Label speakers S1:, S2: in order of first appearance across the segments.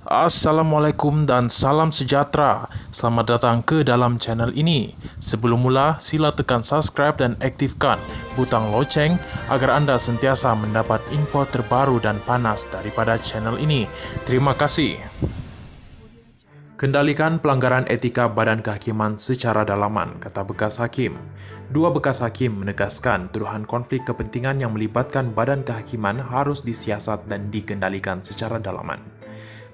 S1: Assalamualaikum dan salam sejahtera. Selamat datang ke dalam channel ini. Sebelum mula, sila tekan subscribe dan aktifkan butang loceng agar anda sentiasa mendapat info terbaru dan panas daripada channel ini. Terima kasih. Kendalikan pelanggaran etika Badan Kehakiman secara dalaman, kata bekas hakim. Dua bekas hakim menegaskan tuduhan konflik kepentingan yang melibatkan Badan Kehakiman harus disiasat dan dikendalikan secara dalaman.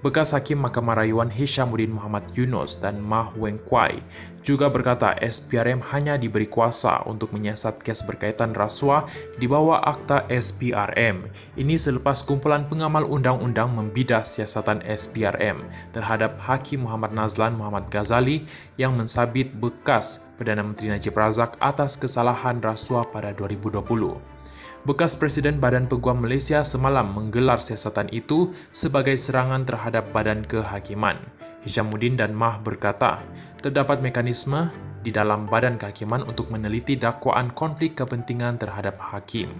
S1: Bekas Hakim Mahkamah Rayuan Hishamuddin Muhammad Yunus dan Mah Weng Kwai juga berkata SPRM hanya diberi kuasa untuk menyiasat kes berkaitan rasuah di bawah Akta SPRM. Ini selepas kumpulan pengamal undang-undang membidah siasatan SPRM terhadap Hakim Muhammad Nazlan Muhammad Ghazali yang mensabit bekas Perdana Menteri Najib Razak atas kesalahan rasuah pada 2020. Bekas Presiden Badan Peguam Malaysia semalam menggelar siasatan itu sebagai serangan terhadap Badan Kehakiman. Hishamuddin dan Mah berkata, terdapat mekanisme di dalam Badan Kehakiman untuk meneliti dakwaan konflik kepentingan terhadap hakim.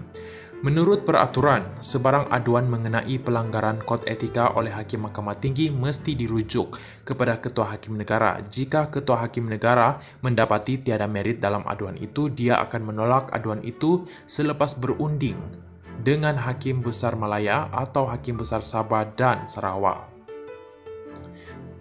S1: Menurut peraturan, sebarang aduan mengenai pelanggaran kod etika oleh Hakim Mahkamah Tinggi mesti dirujuk kepada Ketua Hakim Negara. Jika Ketua Hakim Negara mendapati tiada merit dalam aduan itu, dia akan menolak aduan itu selepas berunding dengan Hakim Besar Malaya atau Hakim Besar Sabah dan Sarawak.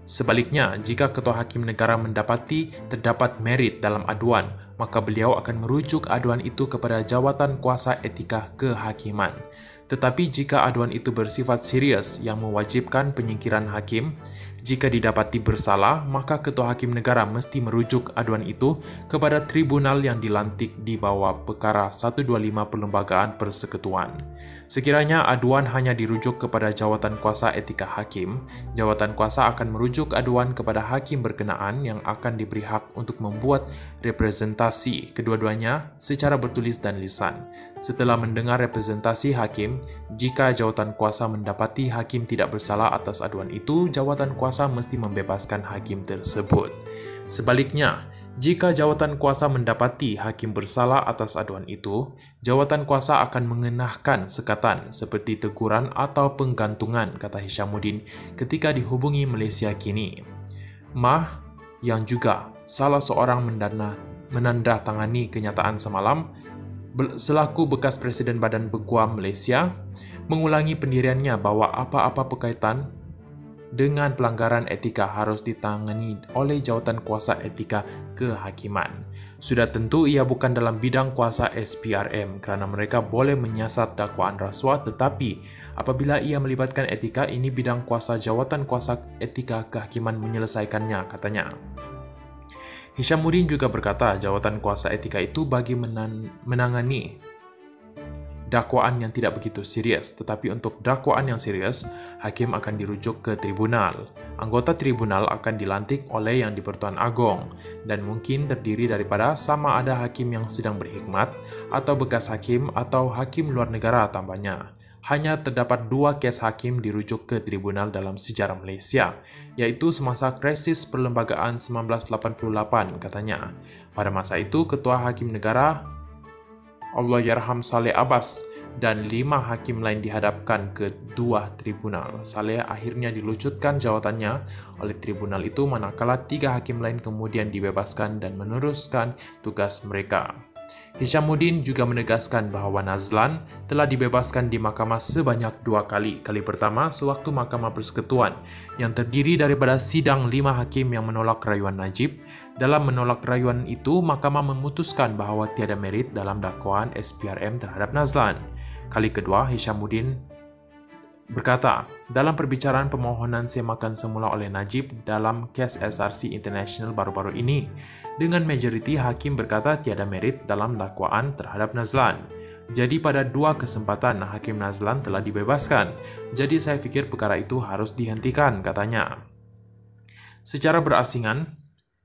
S1: Sebaliknya, jika Ketua Hakim Negara mendapati terdapat merit dalam aduan, maka beliau akan merujuk aduan itu kepada Jawatan Kuasa Etika Kehakiman. Tetapi jika aduan itu bersifat serius yang mewajibkan penyingkiran hakim, jika didapati bersalah, maka Ketua Hakim Negara mesti merujuk aduan itu kepada tribunal yang dilantik di bawah Perkara 125 Perlembagaan Persekutuan. Sekiranya aduan hanya dirujuk kepada Jawatan Kuasa Etika Hakim, Jawatan Kuasa akan merujuk aduan kepada hakim berkenaan yang akan diberi hak untuk membuat representasi kedua-duanya secara bertulis dan lisan. Setelah mendengar representasi hakim, jika jawatan kuasa mendapati hakim tidak bersalah atas aduan itu, jawatan kuasa mesti membebaskan hakim tersebut. Sebaliknya, jika jawatan kuasa mendapati hakim bersalah atas aduan itu, jawatan kuasa akan mengenahkan sekatan seperti teguran atau penggantungan, kata Hishamuddin ketika dihubungi Malaysia Kini. Mah, yang juga salah seorang menandatangani kenyataan semalam, selaku bekas Presiden Badan Peguam Malaysia, mengulangi pendiriannya bahwa apa-apa berkaitan dengan pelanggaran etika harus ditangani oleh Jawatan Kuasa Etika Kehakiman. Sudah tentu ia bukan dalam bidang kuasa SPRM kerana mereka boleh menyiasat dakwaan rasuah, tetapi apabila ia melibatkan etika, ini bidang kuasa Jawatan Kuasa Etika Kehakiman menyelesaikannya, katanya. Hishamuddin juga berkata jawatan kuasa etika itu bagi menangani dakwaan yang tidak begitu serius, tetapi untuk dakwaan yang serius, hakim akan dirujuk ke tribunal. Anggota tribunal akan dilantik oleh Yang di-Pertuan Agong dan mungkin terdiri daripada sama ada hakim yang sedang berkhidmat atau bekas hakim atau hakim luar negara tambahnya. Hanya terdapat 2 kes hakim dirujuk ke tribunal dalam sejarah Malaysia, iaitu semasa krisis perlembagaan 1988, katanya. Pada masa itu, Ketua Hakim Negara Allahyarham Saleh Abbas dan 5 hakim lain dihadapkan ke 2 tribunal. Saleh akhirnya dilucutkan jawatannya oleh tribunal itu, manakala 3 hakim lain kemudian dibebaskan dan meneruskan tugas mereka. Hishamuddin juga menegaskan bahawa Nazlan telah dibebaskan di mahkamah sebanyak 2 kali. Kali pertama sewaktu Mahkamah Persekutuan yang terdiri daripada sidang 5 hakim yang menolak rayuan Najib. Dalam menolak rayuan itu, mahkamah memutuskan bahawa tiada merit dalam dakwaan SPRM terhadap Nazlan. Kali kedua, Hishamuddin berkata, dalam perbicaraan pemohonan semakan semula oleh Najib dalam kes SRC International baru-baru ini, dengan majoriti hakim berkata tiada merit dalam dakwaan terhadap Nazlan. Jadi pada 2 kesempatan, Hakim Nazlan telah dibebaskan. Jadi saya fikir perkara itu harus dihentikan, katanya. Secara berasingan,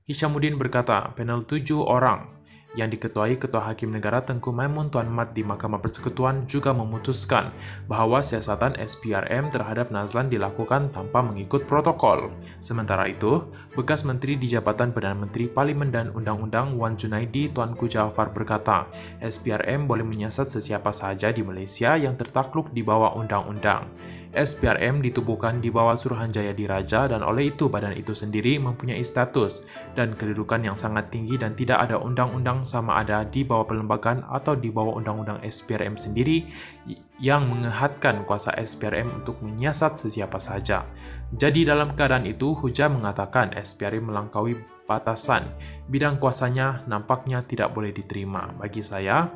S1: Hishamuddin berkata panel 7 orang yang diketuai Ketua Hakim Negara Tengku Maimun Tuan Mat di Mahkamah Persekutuan juga memutuskan bahawa siasatan SPRM terhadap Nazlan dilakukan tanpa mengikut protokol. Sementara itu, bekas Menteri di Jabatan Perdana Menteri Parlimen dan Undang-Undang Wan Junaidi Tuanku Jaafar berkata, SPRM boleh menyiasat sesiapa sahaja di Malaysia yang tertakluk di bawah undang-undang. SPRM ditubuhkan di bawah Suruhanjaya Diraja dan oleh itu badan itu sendiri mempunyai status dan kedudukan yang sangat tinggi dan tidak ada undang-undang sama ada di bawah perlembagaan atau di bawah undang-undang SPRM sendiri yang mengehatkan kuasa SPRM untuk menyiasat sesiapa saja. Jadi dalam keadaan itu, Huja mengatakan SPRM melampaui batasan. Bidang kuasanya nampaknya tidak boleh diterima. Bagi saya,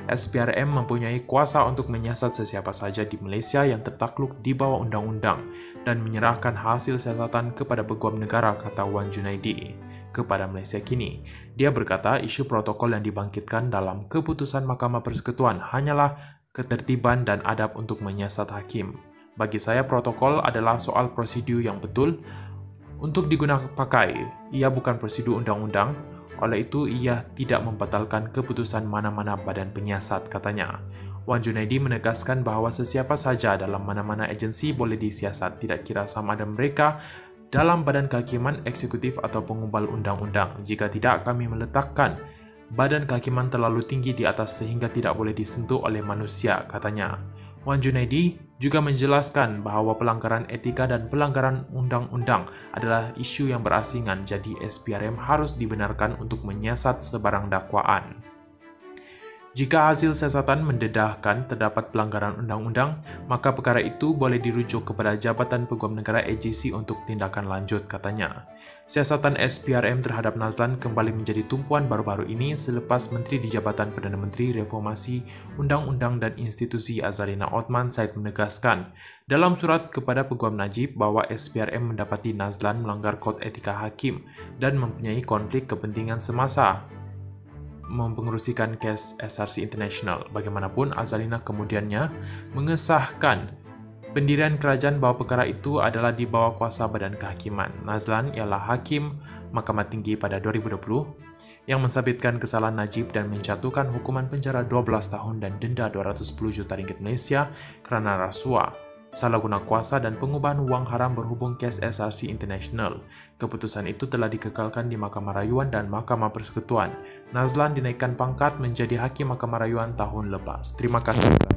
S1: SPRM mempunyai kuasa untuk menyiasat sesiapa saja di Malaysia yang tertakluk di bawah undang-undang dan menyerahkan hasil siasatan kepada peguam negara, kata Wan Junaidi kepada Malaysia Kini. Dia berkata isu protokol yang dibangkitkan dalam keputusan Mahkamah Persekutuan hanyalah ketertiban dan adab untuk menyiasat hakim. Bagi saya, protokol adalah soal prosedur yang betul untuk digunakan pakai. Ia bukan prosedur undang-undang. Oleh itu, ia tidak membatalkan keputusan mana-mana badan penyiasat, katanya. Wan Junaidi menegaskan bahawa sesiapa saja dalam mana-mana agensi boleh disiasat, tidak kira sama ada mereka dalam badan kehakiman, eksekutif atau pengumbal undang-undang. Jika tidak, kami meletakkan badan kehakiman terlalu tinggi di atas sehingga tidak boleh disentuh oleh manusia, katanya. Wan Junaidi juga menjelaskan bahawa pelanggaran etika dan pelanggaran undang-undang adalah isu yang berasingan, jadi SPRM harus dibenarkan untuk menyiasat sebarang dakwaan. Jika hasil siasatan mendedahkan terdapat pelanggaran undang-undang, maka perkara itu boleh dirujuk kepada Jabatan Peguam Negara AGC untuk tindakan lanjut, katanya. Siasatan SPRM terhadap Nazlan kembali menjadi tumpuan baru-baru ini selepas Menteri di Jabatan Perdana Menteri Reformasi Undang-Undang dan Institusi Azalina Othman Said menegaskan dalam surat kepada Peguam Najib bahawa SPRM mendapati Nazlan melanggar kod etika hakim dan mempunyai konflik kepentingan semasa mempengerusikan kes SRC International. Bagaimanapun, Azalina kemudiannya mengesahkan pendirian kerajaan bahawa perkara itu adalah di bawah kuasa badan kehakiman. Nazlan ialah hakim Mahkamah Tinggi pada 2020 yang mensabitkan kesalahan Najib dan menjatuhkan hukuman penjara 12 tahun dan denda 210 juta ringgit Malaysia kerana rasuah, salah guna kuasa dan pengubahan wang haram berhubung kes SRC International. Keputusan itu telah dikekalkan di Mahkamah Rayuan dan Mahkamah Persekutuan. Nazlan dinaikkan pangkat menjadi Hakim Mahkamah Rayuan tahun lepas. Terima kasih.